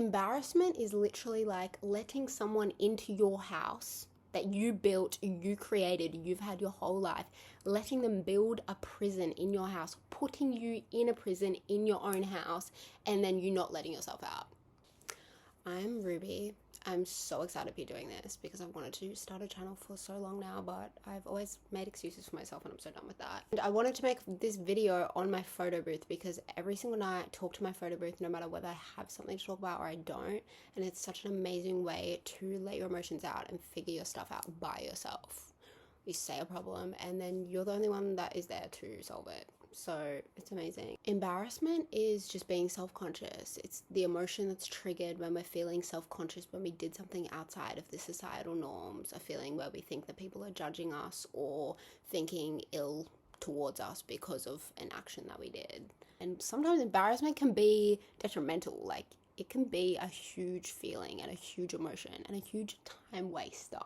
Embarrassment is literally like letting someone into your house that you built, you created, you've had your whole life, letting them build a prison in your house, putting you in a prison in your own house, and then you not letting yourself out. I'm Ruby. I'm so excited to be doing this because I've wanted to start a channel for so long now, but I've always made excuses for myself and I'm so done with that. And I wanted to make this video on my photo booth because every single night I talk to my photo booth no matter whether I have something to talk about or I don't, and it's such an amazing way to let your emotions out and figure your stuff out by yourself. You say a problem and then you're the only one that is there to solve it. So it's amazing. Embarrassment is just being self-conscious. It's the emotion that's triggered when we're feeling self-conscious when we did something outside of the societal norms, a feeling where we think that people are judging us or thinking ill towards us because of an action that we did. And sometimes embarrassment can be detrimental. Like, it can be a huge feeling and a huge emotion and a huge time waster.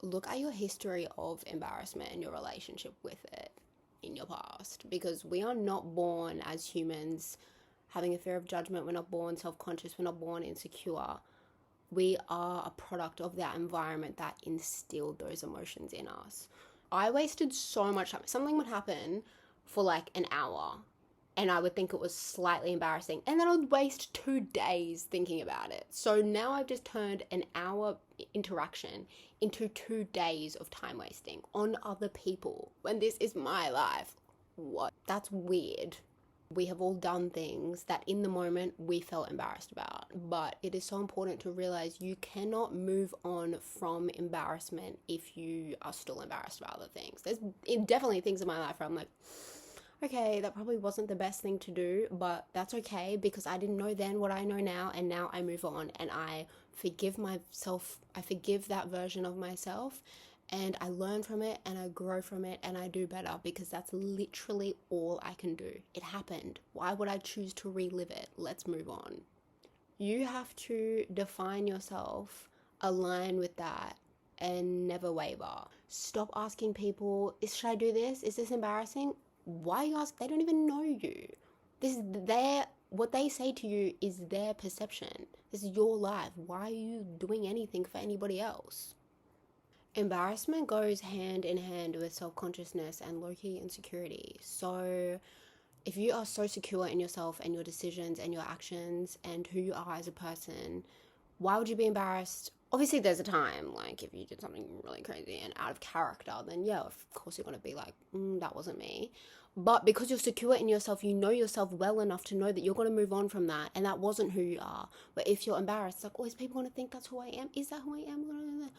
Look at your history of embarrassment and your relationship with it in your past, because we are not born as humans having a fear of judgment. We're not born self-conscious. We're not born insecure. We are a product of that environment that instilled those emotions in us. I wasted so much time. Something would happen for like an hour and I would think it was slightly embarrassing, and then I would waste 2 days thinking about it. So now I've just turned an hour interaction into 2 days of time wasting on other people when this is my life. What? That's weird. We have all done things that in the moment we felt embarrassed about, but it is so important to realize you cannot move on from embarrassment if you are still embarrassed about other things. There's definitely things in my life where I'm like, okay, that probably wasn't the best thing to do, but that's okay because I didn't know then what I know now, and now I move on and I forgive myself. I forgive that version of myself and I learn from it and I grow from it and I do better, because that's literally all I can do. It happened. Why would I choose to relive it? Let's move on. You have to define yourself, align with that, and never waver. Stop asking people, should I do this? Is this embarrassing? Why you ask? They don't even know you. This is what they say to you is their perception. This is your life. Why are you doing anything for anybody else? Embarrassment goes hand in hand with self-consciousness and low-key insecurity. So if you are so secure in yourself and your decisions and your actions and who you are as a person, why would you be embarrassed? Obviously, there's a time, like, if you did something really crazy and out of character, then yeah, of course you're going to be like, that wasn't me. But because you're secure in yourself, you know yourself well enough to know that you're going to move on from that, and that wasn't who you are. But if you're embarrassed, it's like, oh, is people going to think that's who I am? Is that who I am?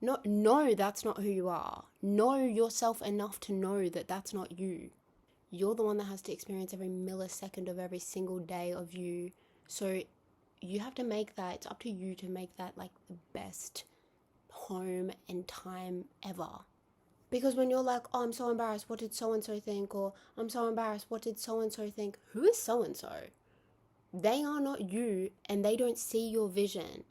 No, that's not who you are. Know yourself enough to know that that's not you. You're the one that has to experience every millisecond of every single day of you. So you have to make that, it's up to you to make that like the best home and time ever. Because when you're like, oh, I'm so embarrassed, what did so-and-so think? Or I'm so embarrassed, what did so-and-so think? Who is so-and-so? They are not you and they don't see your vision.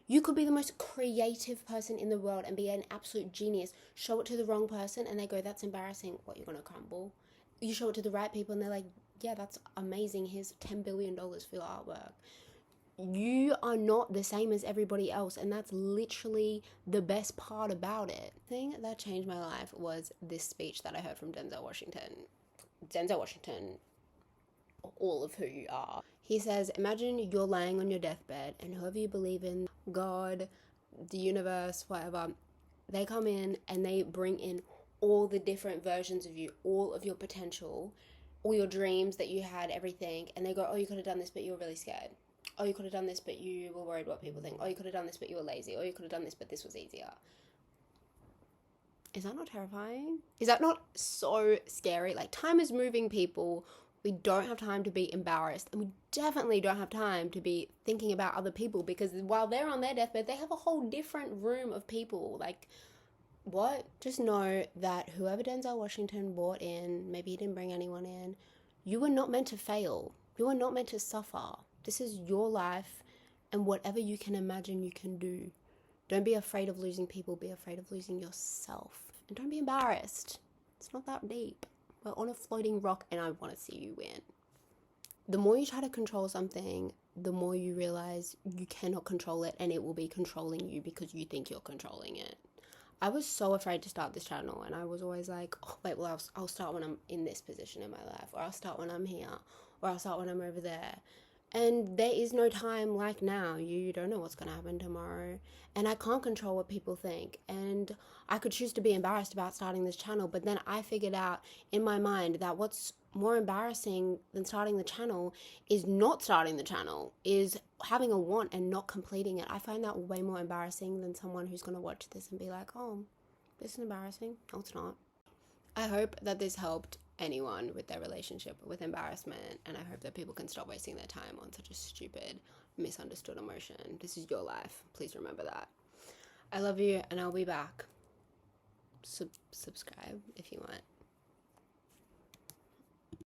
You could be the most creative person in the world and be an absolute genius. Show it to the wrong person and they go, that's embarrassing. What, you're going to crumble? You show it to the right people and they're like, yeah, that's amazing. Here's $10 billion for your artwork. You are not the same as everybody else, and that's literally the best part about it. The thing that changed my life was this speech that I heard from Denzel Washington. Denzel Washington, all of who you are. He says, imagine you're laying on your deathbed and whoever you believe in, God, the universe, whatever, they come in and they bring in all the different versions of you, all of your potential, all your dreams that you had, everything, and they go, oh, you could have done this, but you were really scared. Oh, you could have done this, but you were worried what people think. Oh, you could have done this, but you were lazy. Oh, you could have done this, but this was easier. Is that not terrifying? Is that not so scary? Like, time is moving, people. We don't have time to be embarrassed. And we definitely don't have time to be thinking about other people, because while they're on their deathbed, they have a whole different room of people. Like, what? Just know that whoever Denzel Washington brought in, maybe he didn't bring anyone in, you were not meant to fail. You were not meant to suffer. This is your life, and whatever you can imagine, you can do. Don't be afraid of losing people. Be afraid of losing yourself. And don't be embarrassed. It's not that deep. We're on a floating rock, and I want to see you win. The more you try to control something, the more you realize you cannot control it, and it will be controlling you because you think you're controlling it. I was so afraid to start this channel, and I was always like, oh, wait, well, I'll start when I'm in this position in my life, or I'll start when I'm here, or I'll start when I'm over there. And there is no time like now. You don't know what's going to happen tomorrow. And I can't control what people think. And I could choose to be embarrassed about starting this channel, but then I figured out in my mind that what's more embarrassing than starting the channel is not starting the channel, is having a want and not completing it. I find that way more embarrassing than someone who's going to watch this and be like, oh, this is embarrassing. No, it's not. I hope that this helped anyone with their relationship with embarrassment, and I hope that people can stop wasting their time on such a stupid, misunderstood emotion. This is your life. Please remember that. I love you, and I'll be back. Subscribe if you want.